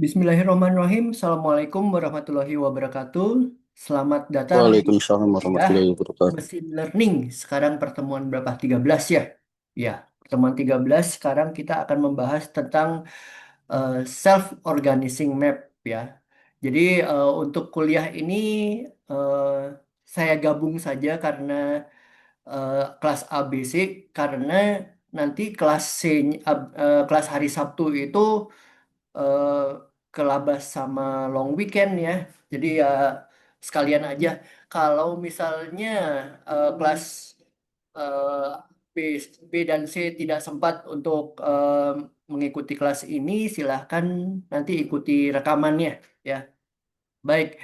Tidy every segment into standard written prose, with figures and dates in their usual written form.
Bismillahirrahmanirrahim. Assalamualaikum warahmatullahi wabarakatuh. Selamat datang di Waalaikumsalam kuliah warahmatullahi wabarakatuh. Mesin Learning. Sekarang pertemuan berapa? 13 ya? Ya, pertemuan 13. Sekarang kita akan membahas tentang self-organizing map ya. Jadi untuk kuliah ini eh, saya gabung saja karena kelas ABC karena nanti kelas C, kelas hari Sabtu itu eh, kelabas sama long weekend ya. Jadi ya sekalian aja. Kalau misalnya kelas eh, B, B dan C tidak sempat untuk mengikuti kelas ini, silahkan nanti ikuti rekamannya ya. Baik,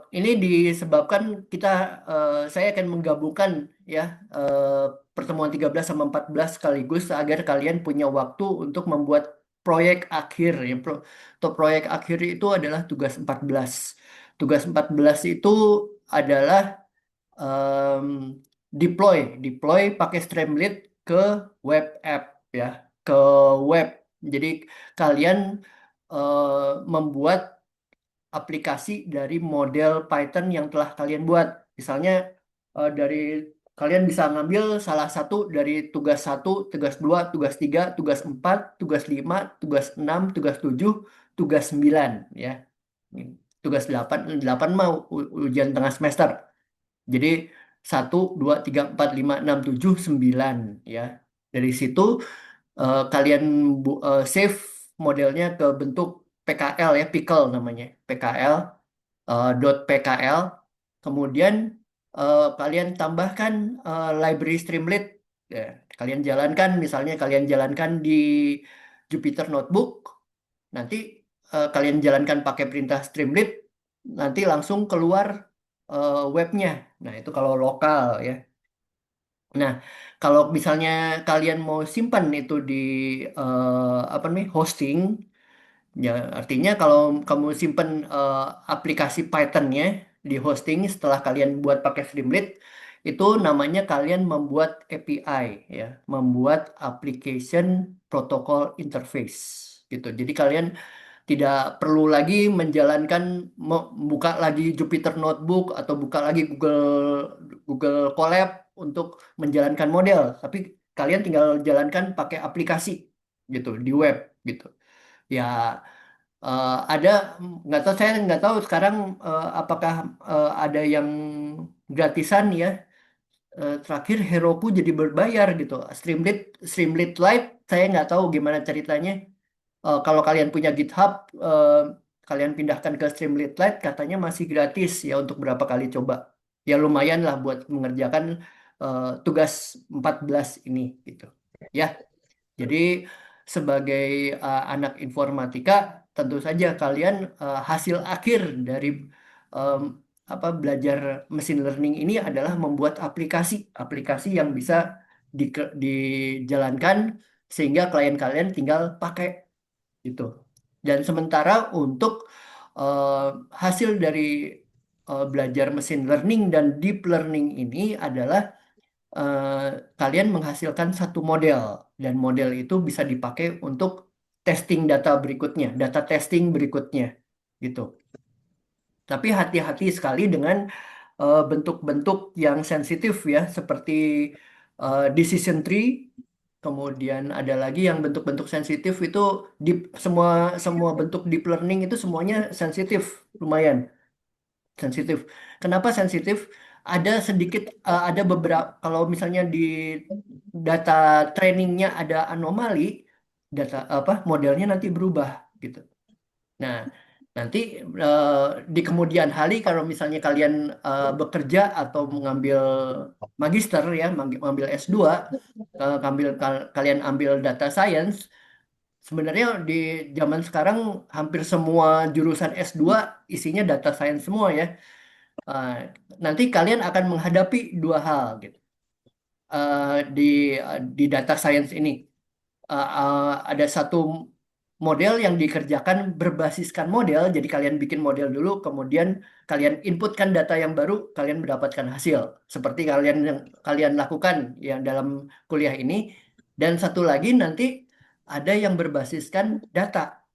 ini disebabkan saya akan menggabungkan ya pertemuan 13 sama 14 sekaligus agar kalian punya waktu untuk membuat proyek akhir ya. Untuk proyek akhir itu adalah tugas 14. Tugas 14 itu adalah em, deploy pakai Streamlit ke web app ya, ke web. Jadi kalian membuat aplikasi dari model Python yang telah kalian buat. Misalnya dari kalian bisa ngambil salah satu dari tugas satu, tugas 2, tugas 3, tugas 4, tugas 5, tugas 6, tugas 7, tugas 9 ya. Tugas 8, 8 mau ujian tengah semester. Jadi 1, 2, 3, 4, 5, 6, 7, 9 ya. Dari situ kalian save modelnya ke bentuk PKL ya, pickle namanya, PKL, .pkl. Kemudian kalian tambahkan library Streamlit. Ya, kalian jalankan, misalnya kalian jalankan di Jupyter Notebook, nanti kalian jalankan pakai perintah Streamlit, nanti langsung keluar webnya. Nah, itu kalau lokal ya. Nah, kalau misalnya kalian mau simpan itu di apa namanya hosting, ya artinya kalau kamu simpan aplikasi Python-nya di hosting setelah kalian buat pakai Streamlit, itu namanya kalian membuat API ya, membuat application protocol interface gitu. Jadi kalian tidak perlu lagi menjalankan buka lagi Jupyter Notebook atau buka lagi Google Colab untuk menjalankan model, tapi kalian tinggal jalankan pakai aplikasi gitu di web gitu. Ya ada nggak tahu, saya nggak tahu sekarang apakah ada yang gratisan ya. Terakhir Heroku jadi berbayar gitu. Streamlit Lite saya nggak tahu gimana ceritanya. Kalau kalian punya GitHub, kalian pindahkan ke Streamlit Lite, katanya masih gratis ya untuk berapa kali coba. Ya lumayan lah buat mengerjakan tugas 14 ini gitu. Ya, jadi sebagai anak informatika, tentu saja kalian hasil akhir dari em, belajar machine learning ini adalah membuat aplikasi yang bisa dijalankan sehingga klien kalian tinggal pakai gitu. Dan sementara untuk eh, hasil dari belajar machine learning dan deep learning ini adalah eh, kalian menghasilkan satu model dan model itu bisa dipakai untuk testing data berikutnya, data testing berikutnya gitu. Tapi hati-hati sekali dengan bentuk-bentuk yang sensitif ya, seperti decision tree. Kemudian ada lagi yang bentuk-bentuk sensitif itu semua semua bentuk deep learning itu semuanya sensitif, lumayan sensitif. Kenapa sensitif? Ada sedikit ada beberapa, kalau misalnya di data trainingnya ada anomali, data modelnya nanti berubah gitu. Nah, nanti eh, di kemudian hari kalau misalnya kalian bekerja atau mengambil magister ya, mengambil S2, kalian ambil data science, sebenarnya di zaman sekarang hampir semua jurusan S2 isinya data science semua ya. Eh, Nanti kalian akan menghadapi dua hal gitu. Di data science ini. Ada satu model yang dikerjakan berbasiskan model, jadi kalian bikin model dulu, kemudian kalian inputkan data yang baru, kalian mendapatkan hasil. Seperti yang kalian lakukan yang dalam kuliah ini. Dan satu lagi nanti ada yang berbasiskan data.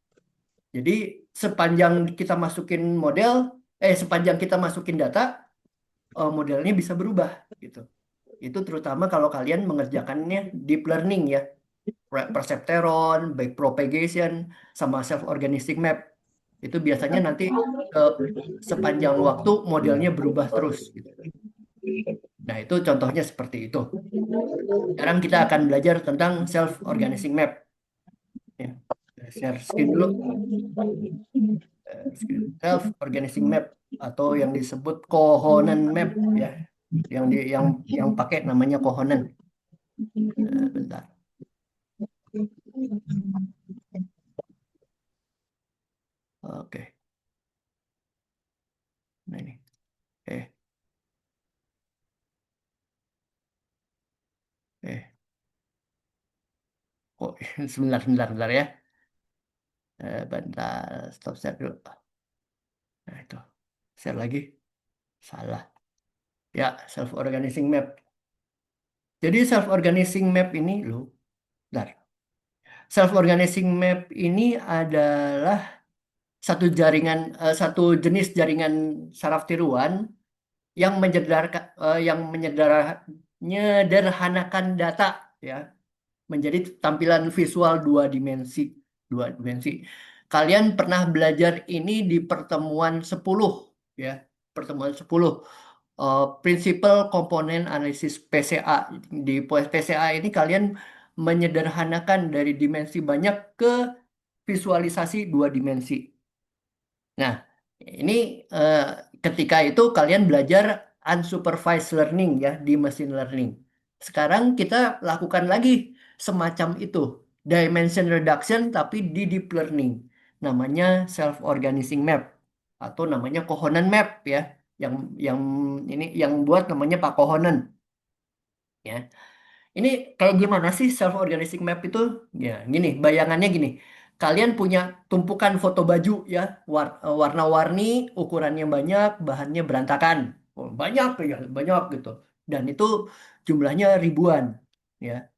Jadi sepanjang kita masukin model, sepanjang kita masukin data, modelnya bisa berubah gitu. Itu terutama kalau kalian mengerjakannya deep learning ya, perceptron, backpropagation, sama self-organizing map. Itu biasanya nanti eh, sepanjang waktu modelnya berubah terus gitu. Nah, itu contohnya seperti itu. Sekarang kita akan belajar tentang self-organizing map. Ya. Share screen dulu. Self-organizing map atau yang disebut cohonent map ya. Yang pakai namanya cohonent. Bentar. Oke. Nah ini. Eh, eh. Kok sebentar, sebentar, sebentar ya. Bentar, stop share dulu. Nah itu. Share lagi. Salah. Ya, self-organizing map. Jadi self-organizing map ini loh. Bentar. Self-organizing map ini adalah satu jenis jaringan saraf tiruan yang menyederhanakan data ya menjadi tampilan visual dua dimensi. Kalian pernah belajar ini di pertemuan 10 ya, pertemuan 10 Principal Component Analysis PCA. Di PCA ini kalian menyederhanakan dari dimensi banyak ke visualisasi dua dimensi. Nah, ini eh, ketika itu kalian belajar unsupervised learning ya di machine learning. Sekarang kita lakukan lagi semacam itu, dimension reduction tapi di deep learning. Namanya self-organizing map atau namanya cohonent map ya. Yang yang ini yang buat namanya Pak Cohonen ya. Ini kayak gimana sih self-organizing map itu? Ya, gini, bayangannya gini. Kalian punya tumpukan foto baju ya, warna-warni, ukurannya banyak, bahannya berantakan. Oh, banyak ya, banyak gitu. Dan itu jumlahnya ribuan ya.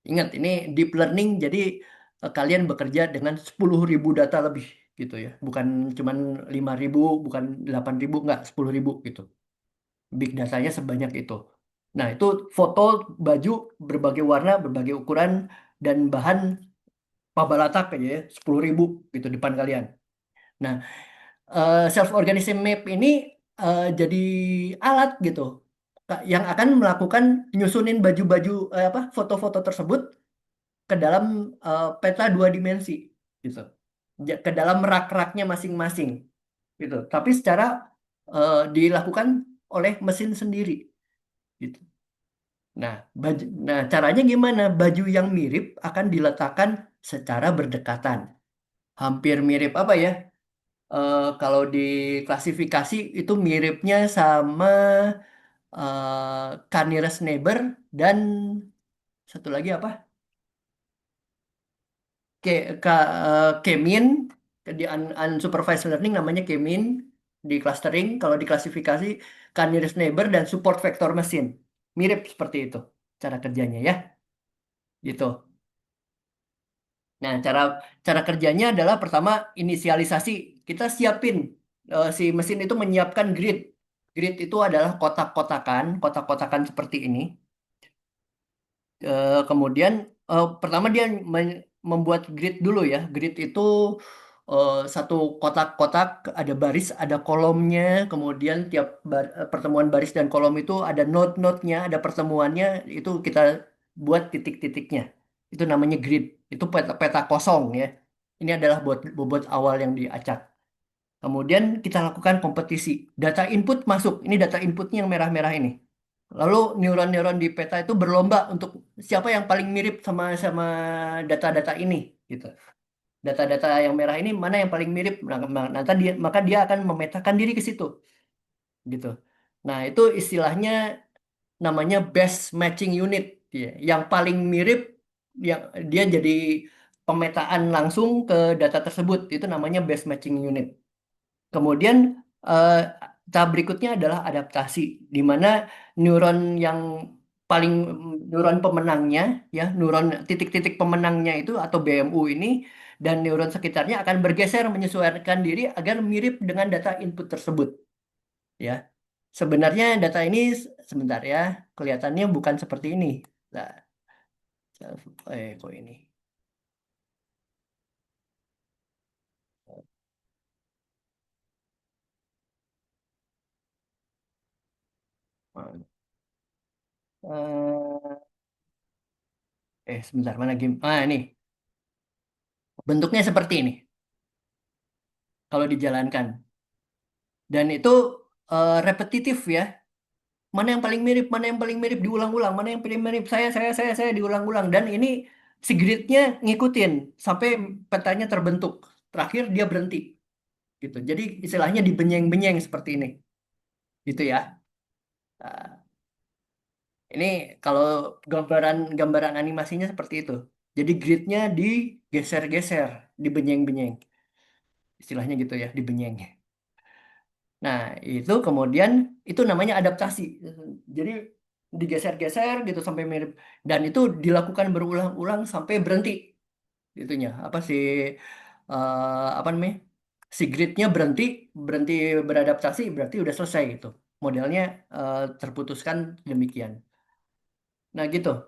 Ingat, ini deep learning, jadi kalian bekerja dengan 10.000 data lebih gitu ya. Bukan cuman 5.000, bukan 8.000, enggak, 10.000 gitu. Big datanya sebanyak itu. Nah, itu foto baju berbagai warna, berbagai ukuran, dan bahan pabalatak aja ya, 10.000 gitu depan kalian. Nah, self-organizing map ini jadi alat gitu yang akan melakukan nyusunin baju-baju apa foto-foto tersebut ke dalam peta dua dimensi gitu. Ke dalam rak-raknya masing-masing gitu. Tapi secara dilakukan oleh mesin sendiri gitu. Nah, caranya gimana? Baju yang mirip akan diletakkan secara berdekatan. Hampir mirip apa ya? Kalau di klasifikasi itu miripnya sama Nearest Neighbor dan satu lagi apa? Ke, K-mean di unsupervised learning namanya K-mean di clustering. Kalau di klasifikasi Nearest Neighbor dan support vector machine. Mirip seperti itu cara kerjanya ya. Gitu. Nah, cara cara kerjanya adalah pertama inisialisasi. Kita siapin si mesin itu menyiapkan grid. Grid itu adalah kotak-kotakan seperti ini. Kemudian pertama dia membuat grid dulu ya. Grid itu satu kotak-kotak ada baris, ada kolomnya. Kemudian tiap pertemuan baris dan kolom itu ada node-node-nya, ada pertemuannya. Itu kita buat titik-titiknya. Itu namanya grid. Itu peta kosong ya. Ini adalah buat bobot awal yang diacak. Kemudian kita lakukan kompetisi. Data input masuk. Ini data inputnya yang merah-merah ini. Lalu neuron-neuron di peta itu berlomba untuk siapa yang paling mirip sama sama data-data ini, gitu. Data-data yang merah ini mana yang paling mirip? Maka dia akan memetakan diri ke situ, gitu. Nah, itu istilahnya namanya best matching unit, ya. Yang paling mirip, yang dia jadi pemetaan langsung ke data tersebut, itu namanya best matching unit. Kemudian eh, tahap berikutnya adalah adaptasi, di mana neuron yang paling neuron pemenangnya ya, neuron titik-titik pemenangnya itu atau BMU ini dan neuron sekitarnya akan bergeser menyesuaikan diri agar mirip dengan data input tersebut ya. Sebenarnya data ini sebentar ya, kelihatannya bukan seperti ini. Nah, kok ini. Eh, sebentar mana game? Ah, ini bentuknya seperti ini kalau dijalankan. Dan itu repetitif ya. Mana yang paling mirip, mana yang paling mirip diulang-ulang, mana yang paling mirip saya diulang-ulang. Dan ini si gridnya ngikutin sampai petanya terbentuk. Terakhir dia berhenti gitu. Jadi istilahnya dibenyeng-benyeng seperti ini. Gitu ya. Nah, ini kalau gambaran gambaran animasinya seperti itu. Jadi gridnya digeser-geser, dibenyeng-benyeng. Istilahnya gitu ya, dibenyeng. Nah, itu kemudian itu namanya adaptasi. Jadi digeser-geser gitu sampai mirip dan itu dilakukan berulang-ulang sampai berhenti itunya. Apa sih apa namanya? Si gridnya berhenti, berhenti beradaptasi berarti udah selesai gitu. Modelnya terputuskan demikian. Nah, gitu.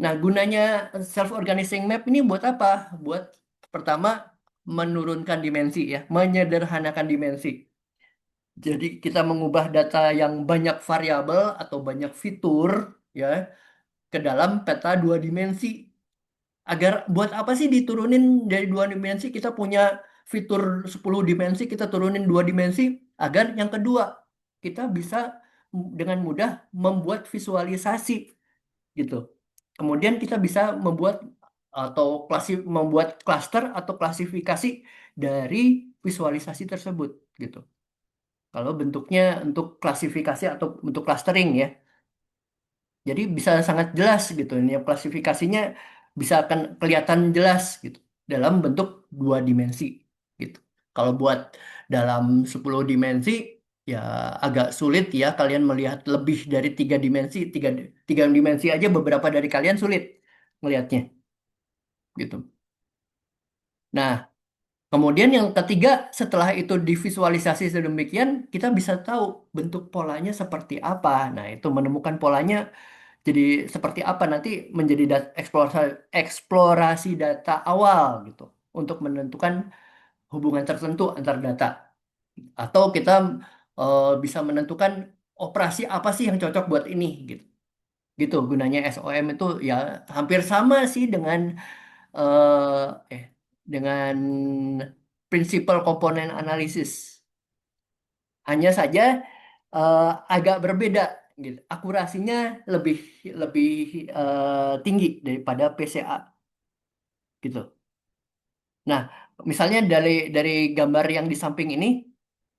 Nah, gunanya self-organizing map ini buat apa? Buat pertama menurunkan dimensi ya, menyederhanakan dimensi. Jadi kita mengubah data yang banyak variabel atau banyak fitur ya ke dalam peta dua dimensi. Agar buat apa sih diturunin dari dua dimensi kita punya fitur 10 dimensi kita turunin dua dimensi agar yang kedua kita bisa dengan mudah membuat visualisasi gitu. Kemudian kita bisa membuat atau membuat klaster atau klasifikasi dari visualisasi tersebut gitu. Kalau bentuknya untuk klasifikasi atau untuk clustering ya. Jadi bisa sangat jelas gitu. Ini klasifikasinya bisa akan kelihatan jelas gitu dalam bentuk dua dimensi gitu. Kalau buat dalam 10 dimensi ya agak sulit ya kalian melihat lebih dari tiga dimensi aja beberapa dari kalian sulit melihatnya gitu. Nah, kemudian yang ketiga, setelah itu divisualisasi sedemikian, kita bisa tahu bentuk polanya seperti apa. Nah, itu menemukan polanya jadi seperti apa nanti menjadi eksplorasi data awal gitu untuk menentukan hubungan tertentu antar data. Atau kita bisa menentukan operasi apa sih yang cocok buat ini gitu. Gitu gunanya SOM itu ya hampir sama sih eh eh dengan prinsipal komponen analisis. Hanya saja eh, agak berbeda gitu. Akurasinya lebih lebih tinggi daripada PCA gitu. Nah, misalnya dari gambar yang di samping ini,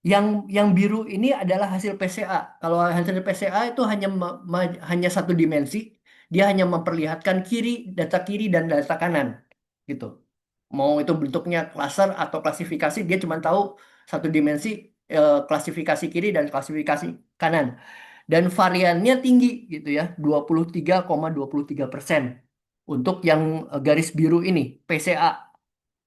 yang biru ini adalah hasil PCA. Kalau hasil PCA itu hanya satu dimensi, dia hanya memperlihatkan data kiri dan data kanan gitu. Mau itu bentuknya klaser atau klasifikasi, dia cuma tahu satu dimensi klasifikasi kiri dan klasifikasi kanan. Dan variannya tinggi gitu ya, 23,23% untuk yang garis biru ini, PCA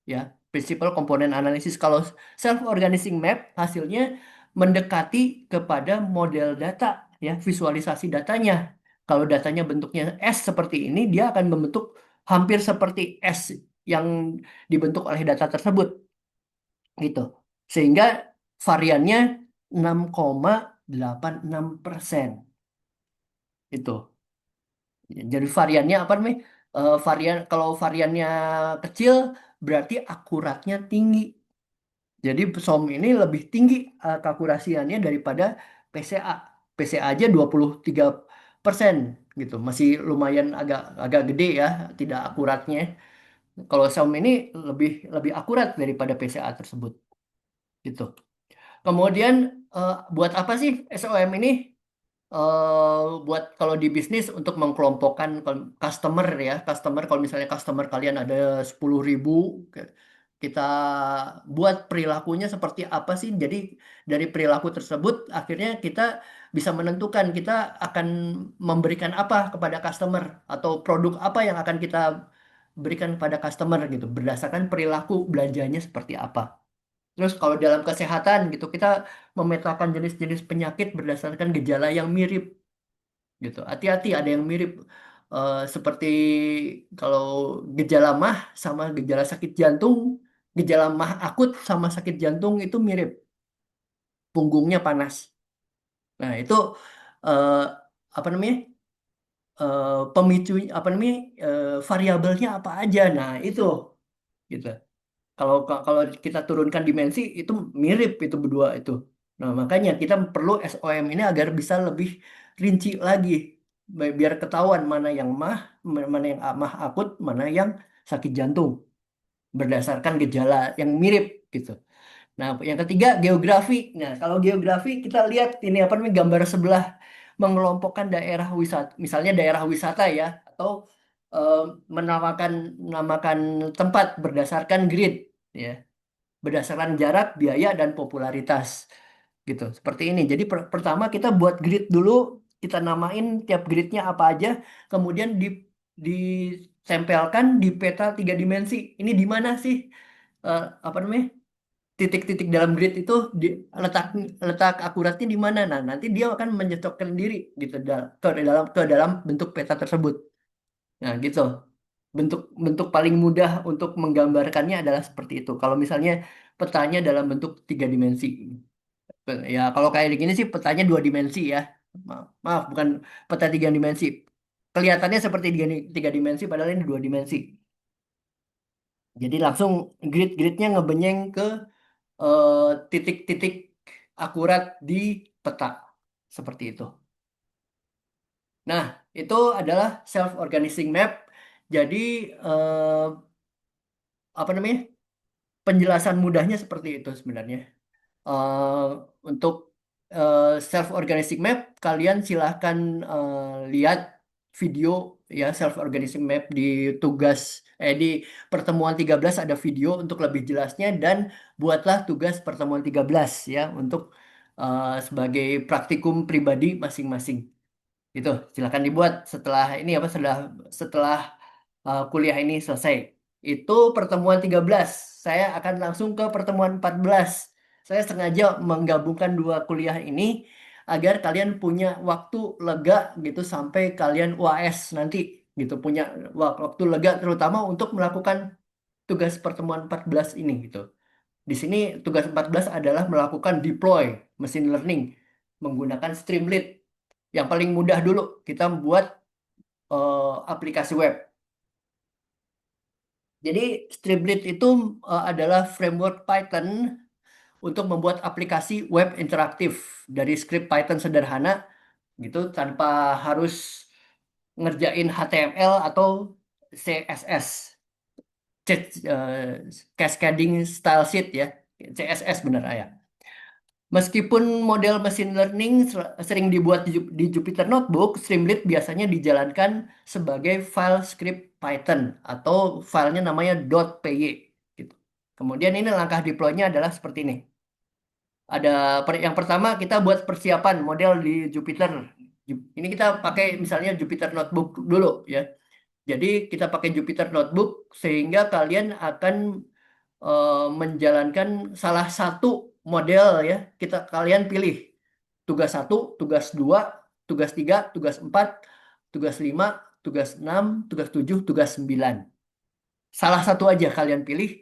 ya, Principal Component Analysis. Kalau self-organizing map hasilnya mendekati kepada model data ya, visualisasi datanya. Kalau datanya bentuknya S seperti ini, dia akan membentuk hampir seperti S yang dibentuk oleh data tersebut gitu. Sehingga variannya 6,86% itu. Jadi variannya apa nih? Kalau variannya kecil berarti akuratnya tinggi. Jadi SOM ini lebih tinggi keakurasiannya daripada PCA. PCA aja 23% gitu. Masih lumayan agak agak gede ya tidak akuratnya. Kalau SOM ini lebih lebih akurat daripada PCA tersebut gitu. Kemudian buat apa sih SOM ini? Buat kalau di bisnis untuk mengkelompokkan customer ya, customer kalau misalnya customer kalian ada 10.000 kita buat perilakunya seperti apa sih. Jadi dari perilaku tersebut akhirnya kita bisa menentukan kita akan memberikan apa kepada customer atau produk apa yang akan kita berikan pada customer gitu berdasarkan perilaku belanjanya seperti apa. Terus kalau dalam kesehatan gitu kita memetakan jenis-jenis penyakit berdasarkan gejala yang mirip gitu. Hati-hati ada yang mirip seperti kalau gejala mah sama gejala sakit jantung, gejala mah akut sama sakit jantung itu mirip, punggungnya panas. Nah, itu eh, apa namanya? Pemicu apa namanya? Variabelnya apa aja. Nah, itu gitu. Kalau kita turunkan dimensi itu mirip itu berdua itu. Nah, makanya kita perlu SOM ini agar bisa lebih rinci lagi. Biar ketahuan mana yang mana yang mah akut, mana yang sakit jantung berdasarkan gejala yang mirip gitu. Nah, yang ketiga geografi. Nah, kalau geografi kita lihat ini apa namanya gambar sebelah mengelompokkan daerah wisata, misalnya daerah wisata ya, atau eh, menamakan namakan tempat berdasarkan grid ya berdasarkan jarak, biaya, dan popularitas. Gitu, seperti ini. Jadi pertama kita buat grid dulu, kita namain tiap gridnya apa aja, kemudian ditempelkan di peta tiga dimensi. Ini di mana sih apa namanya titik-titik dalam grid itu letak letak akuratnya di mana? Nah, nanti dia akan menyetokkan diri gitu ke dalam bentuk peta tersebut. Nah, gitu. Bentuk bentuk paling mudah untuk menggambarkannya adalah seperti itu. Kalau misalnya petanya dalam bentuk tiga dimensi. Ya, kalau kayak gini sih petanya dua dimensi ya. Maaf, bukan peta tiga dimensi. Kelihatannya seperti tiga dimensi, padahal ini dua dimensi. Jadi langsung grid-gridnya ngebenyeng ke titik-titik akurat di peta. Seperti itu. Nah, itu adalah self-organizing map. Jadi, eh, apa namanya? Penjelasan mudahnya seperti itu sebenarnya. eh, untuk self organizing map kalian silahkan lihat video ya self organizing map di tugas di pertemuan 13 ada video untuk lebih jelasnya dan buatlah tugas pertemuan 13 ya untuk sebagai praktikum pribadi masing-masing. Itu silakan dibuat setelah ini apa setelah setelah kuliah ini selesai. Itu pertemuan 13. Saya akan langsung ke pertemuan 14. Saya sengaja menggabungkan dua kuliah ini agar kalian punya waktu lega gitu sampai kalian UAS nanti gitu punya waktu lega terutama untuk melakukan tugas pertemuan 14 ini gitu. Di sini tugas 14 adalah melakukan deploy machine learning menggunakan Streamlit. Yang paling mudah dulu kita buat aplikasi web. Jadi Streamlit itu adalah framework Python untuk membuat aplikasi web interaktif dari script Python sederhana gitu tanpa harus ngerjain HTML atau CSS, Cascading Style Sheet ya, CSS bener ya. Meskipun model machine learning sering dibuat di Jupyter Notebook, Streamlit biasanya dijalankan sebagai file script Python atau filenya namanya .py. Gitu. Kemudian ini langkah deploy-nya adalah seperti ini. Ada yang pertama kita buat persiapan model di Jupyter. Ini kita pakai misalnya Jupyter Notebook dulu ya. Jadi kita pakai Jupyter Notebook sehingga kalian akan menjalankan salah satu model ya. Kalian pilih tugas satu, tugas dua, tugas tiga, tugas empat, tugas lima, tugas enam, tugas tujuh, tugas sembilan. Salah satu aja kalian pilih.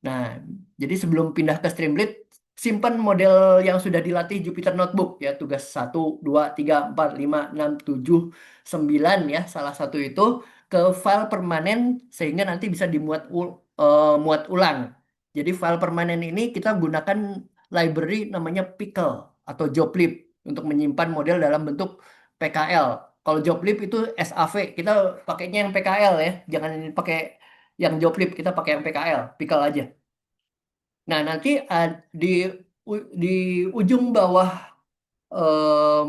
Nah, jadi sebelum pindah ke Streamlit, simpan model yang sudah dilatih Jupyter Notebook ya, tugas satu, 2, 3, 4, 5, 6, 7, 9 ya, salah satu itu ke file permanen sehingga nanti bisa muat ulang. Jadi file permanen ini kita gunakan library namanya Pickle atau Joplib untuk menyimpan model dalam bentuk PKL. Kalau Joplib itu SAV, kita pakainya yang PKL ya, jangan pakai yang Joplib, kita pakai yang PKL, Pickle aja. Nah, nanti di di ujung bawah em,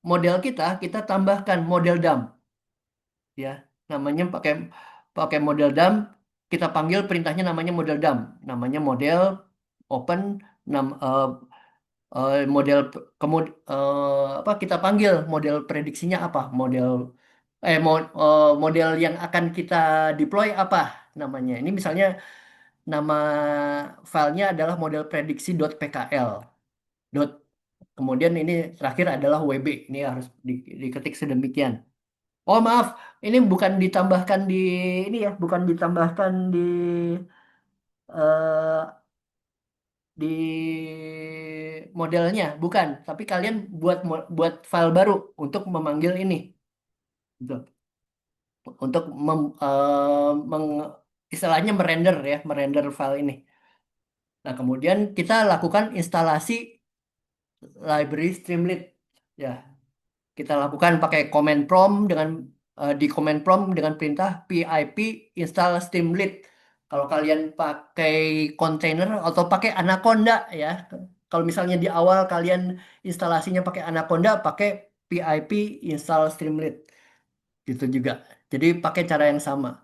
model kita tambahkan model dump ya. Namanya pakai pakai model dump. kita panggil perintahnya namanya model dump, namanya model open, nam, model apa kita panggil model prediksinya apa, model yang akan kita deploy apa namanya. Ini misalnya nama filenya adalah model prediksi.pkl. Dot, kemudian ini terakhir adalah WB. Ini harus diketik sedemikian. Oh maaf, ini bukan ditambahkan di ini ya, bukan ditambahkan eh, di modelnya, bukan. Tapi kalian buat file baru untuk memanggil ini, gitu. Untuk istilahnya merender ya, merender file ini. Nah kemudian kita lakukan instalasi library Streamlit. Ya, kita lakukan pakai command prompt di command prompt dengan perintah pip install Streamlit. Kalau kalian pakai container atau pakai Anaconda ya. Kalau misalnya di awal kalian instalasinya pakai Anaconda, pakai pip install Streamlit gitu juga. Jadi pakai cara yang sama.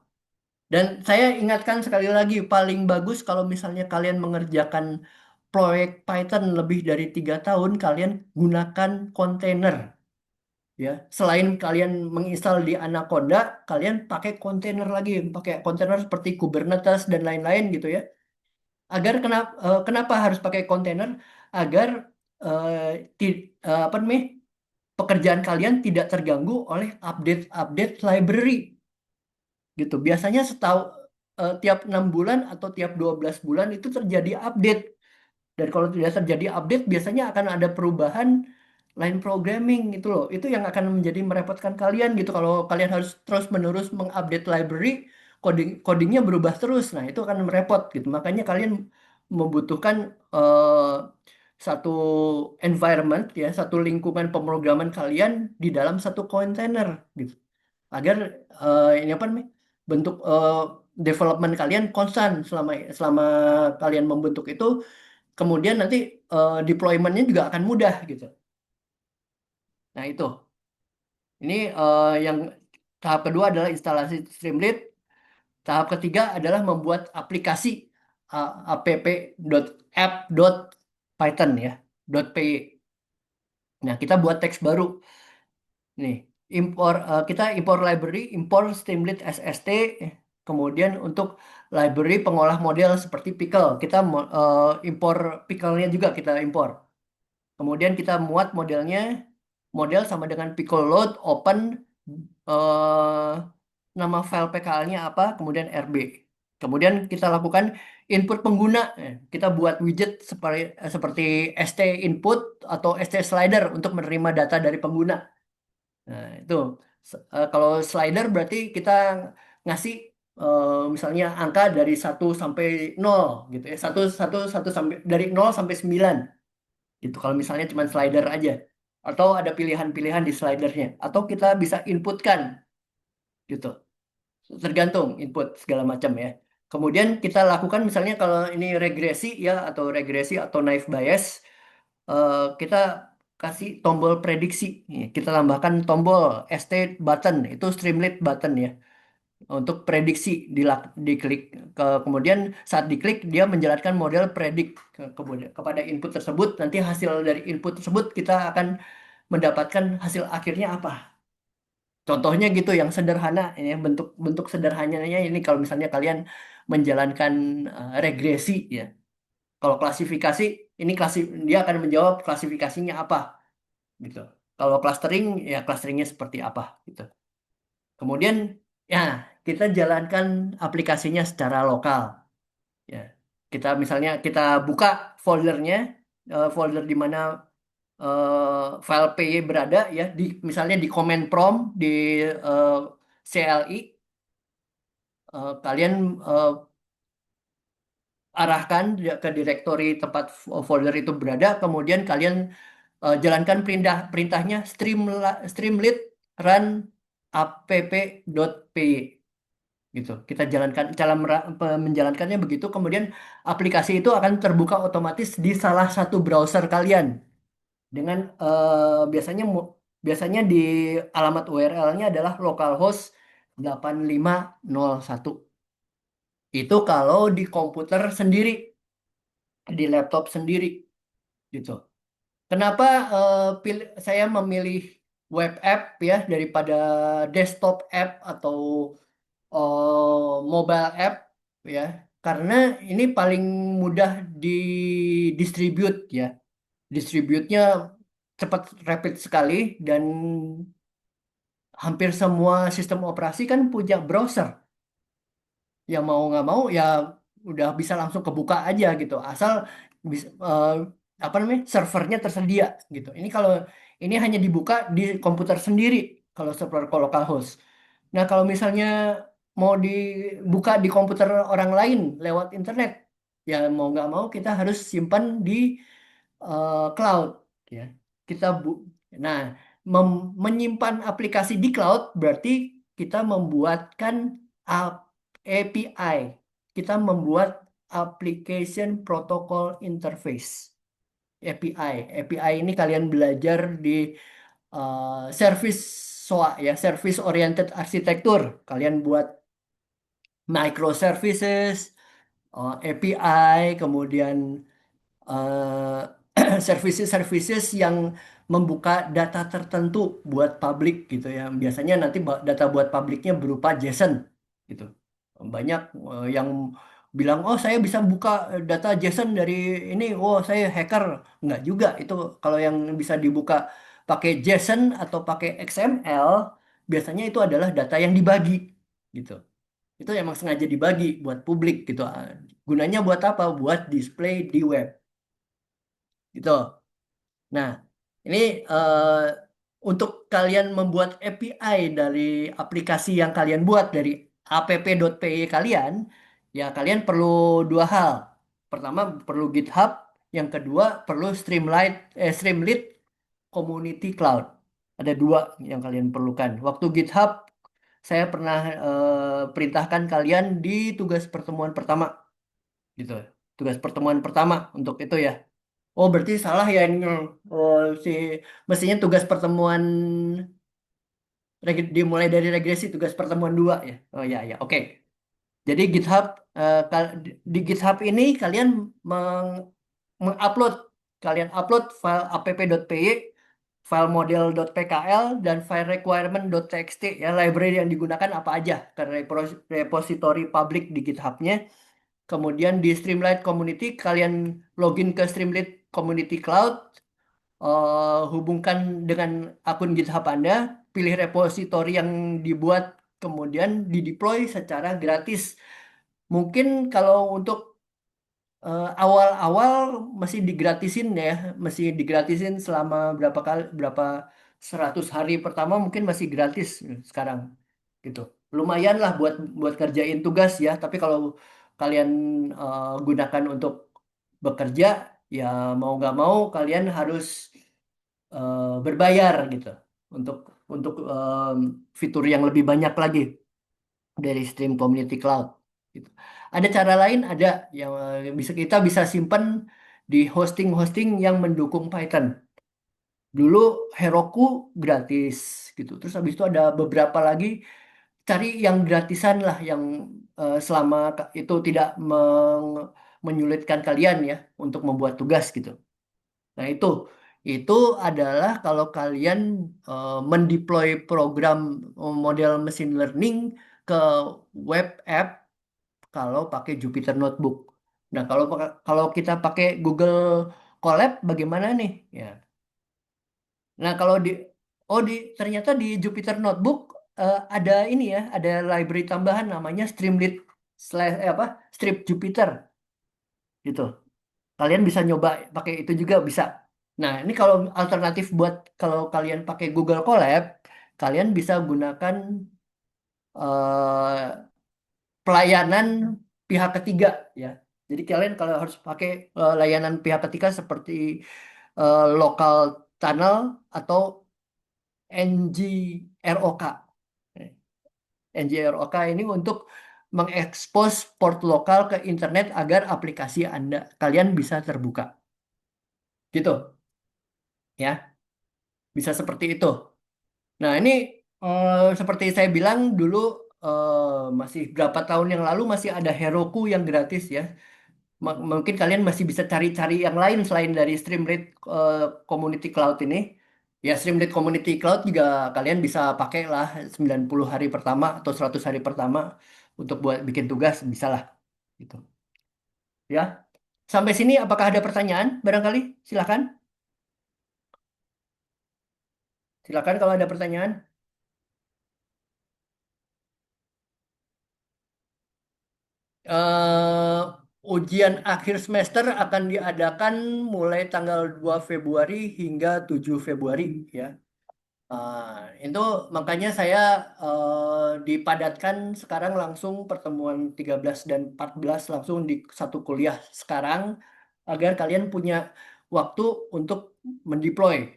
Dan saya ingatkan sekali lagi, paling bagus kalau misalnya kalian mengerjakan proyek Python lebih dari 3 tahun, kalian gunakan kontainer. Ya, selain kalian menginstal di Anaconda, kalian pakai kontainer lagi, pakai kontainer seperti Kubernetes dan lain-lain gitu ya. Kenapa harus pakai kontainer? Agar eh, apa namanya, pekerjaan kalian tidak terganggu oleh update-update library gitu. Biasanya tiap 6 bulan atau tiap 12 bulan itu terjadi update. Dan kalau tidak terjadi update, biasanya akan ada perubahan line programming gitu loh. Itu yang akan menjadi merepotkan kalian gitu. Kalau kalian harus terus-menerus mengupdate library, codingnya berubah terus. Nah, itu akan merepot gitu. Makanya kalian membutuhkan satu environment ya, satu lingkungan pemrograman kalian di dalam satu kontainer gitu. Agar ini apa namanya? Bentuk development kalian konstan selama selama kalian membentuk itu. Kemudian nanti deployment-nya juga akan mudah gitu. Nah itu, ini yang tahap kedua adalah instalasi Streamlit. Tahap ketiga adalah membuat aplikasi app.app.python ya, .py. Nah kita buat teks baru. Nih, kita impor library, impor Streamlit SST. Kemudian untuk library pengolah model seperti Pickle, kita impor Pickle-nya juga kita impor. Kemudian kita muat modelnya, model sama dengan pickle load, open, eh, nama file PKL-nya apa, kemudian RB. Kemudian kita lakukan input pengguna. Kita buat widget seperti ST input atau ST slider untuk menerima data dari pengguna. Nah, itu. Kalau slider berarti kita ngasih misalnya angka dari 1 sampai 0 gitu ya. Satu sampai dari 0 sampai 9 gitu kalau misalnya cuma slider aja atau ada pilihan-pilihan di slidernya atau kita bisa inputkan gitu tergantung input segala macam ya. Kemudian kita lakukan misalnya kalau ini regresi ya atau regresi atau naive Bayes, kita kasih tombol prediksi. Kita tambahkan tombol state button itu Streamlit button ya untuk prediksi diklik kemudian saat diklik dia menjalankan model predik kemudian kepada input tersebut, nanti hasil dari input tersebut kita akan mendapatkan hasil akhirnya apa. Contohnya gitu yang sederhana ini bentuk sederhananya ini kalau misalnya kalian menjalankan regresi ya. Kalau klasifikasi ini dia akan menjawab klasifikasinya apa gitu. Kalau clustering ya clusteringnya seperti apa gitu. Kemudian ya kita jalankan aplikasinya secara lokal. Ya, kita buka foldernya, folder di mana file py berada ya, misalnya di command prompt di eh, CLI, kalian arahkan ke directory tempat folder itu berada, kemudian kalian jalankan perintahnya streamlit run app.py gitu. Kita jalankan menjalankannya begitu, kemudian aplikasi itu akan terbuka otomatis di salah satu browser kalian dengan biasanya di alamat URL-nya adalah localhost 8501. Itu kalau di komputer sendiri, di laptop sendiri gitu. Kenapa saya memilih web app ya daripada desktop app atau mobile app ya? Karena ini paling mudah didistribute ya. Distribute-nya cepat, rapid sekali, dan hampir semua sistem operasi kan punya browser. Ya mau nggak mau ya udah bisa langsung kebuka aja gitu, asal bisa apa namanya, servernya tersedia gitu. Ini kalau ini hanya dibuka di komputer sendiri kalau server localhost. Nah, kalau misalnya mau dibuka di komputer orang lain lewat internet, ya mau nggak mau kita harus simpan di cloud ya. Kita nah, menyimpan aplikasi di cloud berarti kita membuatkan API. Kita membuat application protocol interface. API. API ini kalian belajar di service SOA ya, service oriented architecture. Kalian buat microservices, API, kemudian services-services yang membuka data tertentu buat publik gitu ya. Biasanya nanti data buat publiknya berupa JSON gitu. Banyak yang bilang, oh saya bisa buka data JSON dari ini, oh saya hacker. Enggak juga itu. Kalau yang bisa dibuka pakai JSON atau pakai XML, biasanya itu adalah data yang dibagi gitu. Itu emang sengaja dibagi buat publik gitu. Gunanya buat apa? Buat display di web gitu. Nah, ini untuk kalian membuat API dari aplikasi yang kalian buat dari app.py kalian, ya kalian perlu dua hal. Pertama perlu GitHub, yang kedua perlu Streamlit Community Cloud. Ada dua yang kalian perlukan. Waktu GitHub saya pernah perintahkan kalian di tugas pertemuan pertama gitu. Tugas pertemuan pertama untuk itu ya. Oh, berarti salah ya ini. Oh, si mestinya tugas pertemuan dimulai dari regresi tugas pertemuan dua ya. Oh ya ya, oke. Jadi GitHub di GitHub ini kalian mengupload kalian upload file app.py, file model.pkl dan file requirement.txt ya, library yang digunakan apa aja ke repository public di GitHub-nya. Kemudian di Streamlit Community kalian login ke Streamlit Community Cloud, hubungkan dengan akun GitHub Anda, pilih repositori yang dibuat, kemudian di-deploy secara gratis. Mungkin kalau untuk awal-awal masih digratisin ya, masih digratisin selama berapa kali, berapa 100 hari pertama mungkin masih gratis sekarang gitu. Lumayan lah buat buat kerjain tugas ya, tapi kalau kalian gunakan untuk bekerja, ya mau nggak mau kalian harus berbayar gitu untuk fitur yang lebih banyak lagi dari Stream Community Cloud gitu. Ada cara lain, ada yang bisa kita bisa simpan di hosting-hosting yang mendukung Python. Dulu Heroku gratis gitu. Terus habis itu ada beberapa lagi, cari yang gratisan lah yang selama itu tidak menyulitkan kalian ya untuk membuat tugas gitu. Nah, itu adalah kalau kalian mendeploy program model machine learning ke web app kalau pakai Jupyter Notebook. Nah, kalau kita pakai Google Colab bagaimana nih? Ya. Nah, kalau di ternyata di Jupyter Notebook ada ini ya, ada library tambahan namanya Streamlit Strip Jupyter gitu. Kalian bisa nyoba pakai itu juga bisa. Nah, ini kalau alternatif buat kalau kalian pakai Google Colab, kalian bisa gunakan eh, pelayanan pihak ketiga ya. Jadi kalian kalau harus pakai layanan pihak ketiga seperti local tunnel atau NGROK. NGROK ini untuk mengekspos port lokal ke internet agar aplikasi Anda kalian bisa terbuka. Gitu ya. Bisa seperti itu. Nah, ini seperti saya bilang dulu, masih berapa tahun yang lalu masih ada Heroku yang gratis ya. Mungkin kalian masih bisa cari-cari yang lain selain dari Streamlit Community Cloud ini. Ya, Streamlit Community Cloud juga kalian bisa pakai lah 90 hari pertama atau 100 hari pertama untuk buat bikin tugas, bisa lah. Gitu. Ya, sampai sini apakah ada pertanyaan? Barangkali, silakan. Silakan kalau ada pertanyaan. eh Ujian akhir semester akan diadakan mulai tanggal 2 Februari hingga 7 Februari ya. Itu makanya saya dipadatkan sekarang langsung pertemuan 13 dan 14 langsung di satu kuliah sekarang agar kalian punya waktu untuk mendeploy,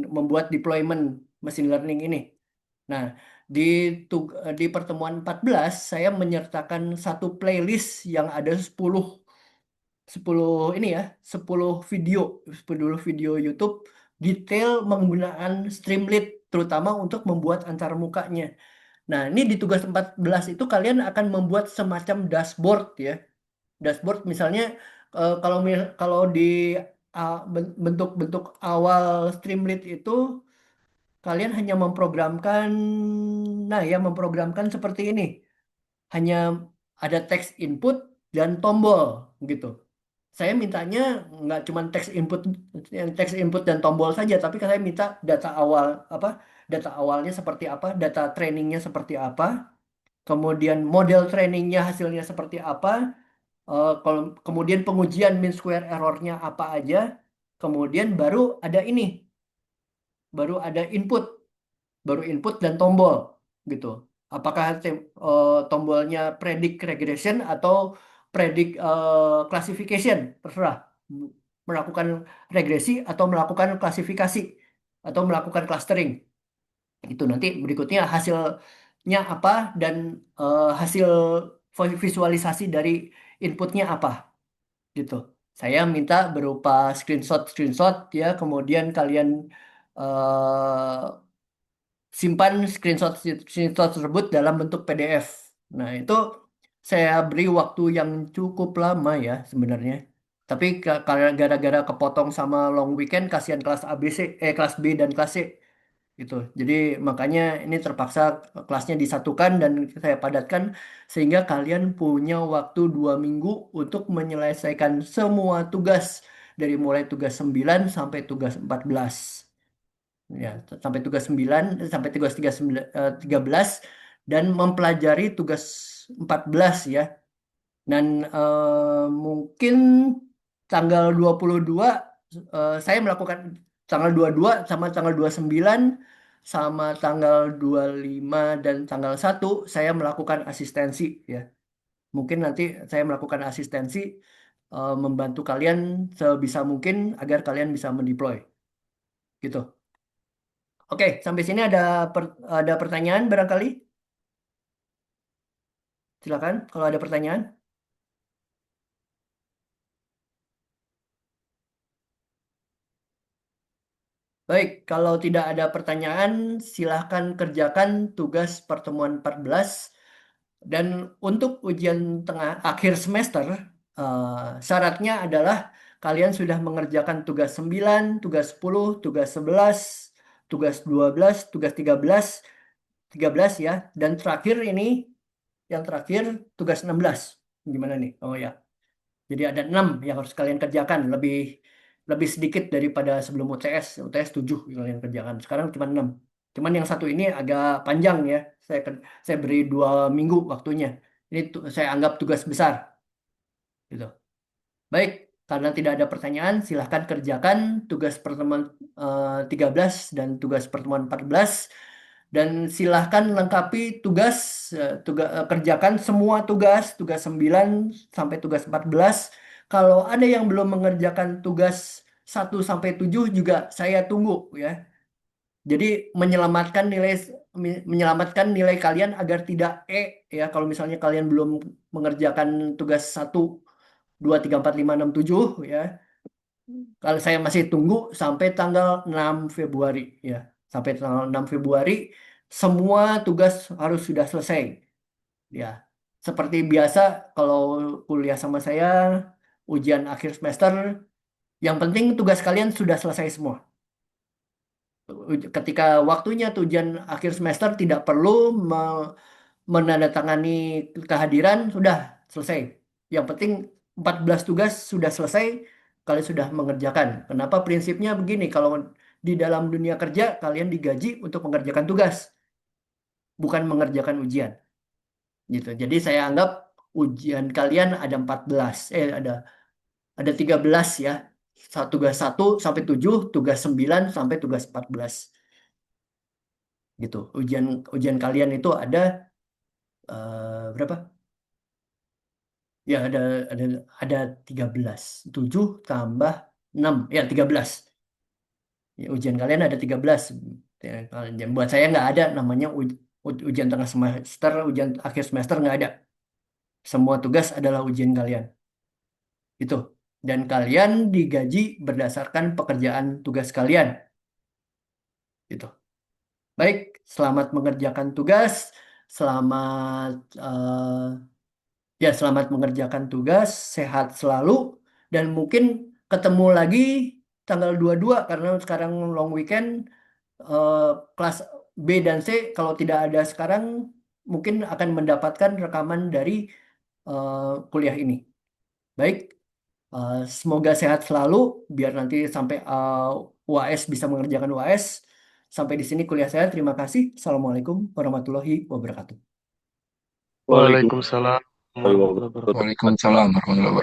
membuat deployment machine learning ini. Nah, di di pertemuan 14 saya menyertakan satu playlist yang ada 10 ini ya, 10 video YouTube detail menggunakan Streamlit terutama untuk membuat antarmukanya. Nah, ini di tugas 14 itu kalian akan membuat semacam dashboard ya. Dashboard misalnya kalau di bentuk-bentuk awal Streamlit itu kalian hanya memprogramkan, nah ya memprogramkan seperti ini. Hanya ada teks input dan tombol gitu. Saya mintanya nggak cuma teks input dan tombol saja, tapi saya minta data awal apa, data awalnya seperti apa, data trainingnya seperti apa, kemudian model trainingnya hasilnya seperti apa, kalau kemudian pengujian mean square errornya apa aja, kemudian ada ini, baru ada baru input dan tombol gitu. Apakah tombolnya predict regression atau predict classification, terserah. Melakukan regresi atau melakukan klasifikasi atau melakukan clustering. Itu nanti berikutnya hasilnya apa dan hasil visualisasi dari inputnya apa gitu. Saya minta berupa screenshot ya, kemudian kalian eh, simpan screenshot tersebut dalam bentuk PDF. Nah, itu saya beri waktu yang cukup lama ya sebenarnya. Tapi karena gara-gara kepotong sama long weekend, kasihan kelas ABC, kelas B dan kelas C gitu. Jadi makanya ini terpaksa kelasnya disatukan dan saya padatkan sehingga kalian punya waktu 2 minggu untuk menyelesaikan semua tugas dari mulai tugas 9 sampai tugas 14 ya sampai tugas 9 sampai tugas 13 dan mempelajari tugas 14 ya dan mungkin tanggal 22 saya melakukan tanggal 22 sama tanggal 29 sama tanggal 25 dan tanggal 1 saya melakukan asistensi ya mungkin nanti saya melakukan asistensi membantu kalian sebisa mungkin agar kalian bisa mendeploy gitu. Oke, sampai sini ada pertanyaan barangkali? Silakan kalau ada pertanyaan. Baik, kalau tidak ada pertanyaan, silahkan kerjakan tugas pertemuan 14. Dan untuk ujian tengah akhir semester, syaratnya adalah kalian sudah mengerjakan tugas 9, tugas 10, tugas 11, tugas 12, tugas 13 ya. Dan terakhir ini, yang terakhir tugas 16. Gimana nih? Oh ya. Jadi ada 6 yang harus kalian kerjakan, lebih lebih sedikit daripada sebelum UTS. UTS 7 yang kalian kerjakan. Sekarang cuma 6. Cuman yang satu ini agak panjang ya. Saya beri 2 minggu waktunya. Ini saya anggap tugas besar. Gitu. Baik, karena tidak ada pertanyaan, silahkan kerjakan tugas pertemuan 13 dan tugas pertemuan 14. Dan silahkan lengkapi kerjakan semua tugas 9 sampai tugas 14. Kalau ada yang belum mengerjakan tugas 1 sampai 7 juga saya tunggu ya. Jadi menyelamatkan nilai kalian agar tidak ya kalau misalnya kalian belum mengerjakan tugas 1, 2, 3, 4, 5, 6, 7 ya. Kalau saya masih tunggu sampai tanggal 6 Februari ya. Sampai tanggal 6 Februari semua tugas harus sudah selesai. Ya, seperti biasa kalau kuliah sama saya, ujian akhir semester, yang penting tugas kalian sudah selesai semua. Ketika waktunya tuh ujian akhir semester tidak perlu menandatangani kehadiran, sudah selesai. Yang penting 14 tugas sudah selesai, kalian sudah mengerjakan. Kenapa prinsipnya begini? Kalau di dalam dunia kerja, kalian digaji untuk mengerjakan tugas, bukan mengerjakan ujian. Gitu. Jadi saya anggap ujian kalian ada 14, ada 13 ya. Tugas 1 sampai 7, tugas 9 sampai tugas 14 gitu. Ujian ujian kalian itu ada berapa? Ya ada ada 13. 7 tambah 6 ya 13. Ya, ujian kalian ada 13. Ya, buat saya nggak ada namanya ujian tengah semester, ujian akhir semester nggak ada. Semua tugas adalah ujian kalian. Itu. Dan kalian digaji berdasarkan pekerjaan tugas kalian. Gitu. Baik, selamat mengerjakan tugas. Selamat ya selamat mengerjakan tugas, sehat selalu dan mungkin ketemu lagi tanggal 22 karena sekarang long weekend eh, kelas B dan C kalau tidak ada sekarang mungkin akan mendapatkan rekaman dari eh, kuliah ini. Baik, semoga sehat selalu biar nanti sampai UAS bisa mengerjakan UAS. Sampai di sini kuliah saya. Terima kasih. Assalamualaikum warahmatullahi wabarakatuh. Waalaikumsalam Waalaikumsalam warahmatullahi wabarakatuh. warahmatullahi wabarakatuh.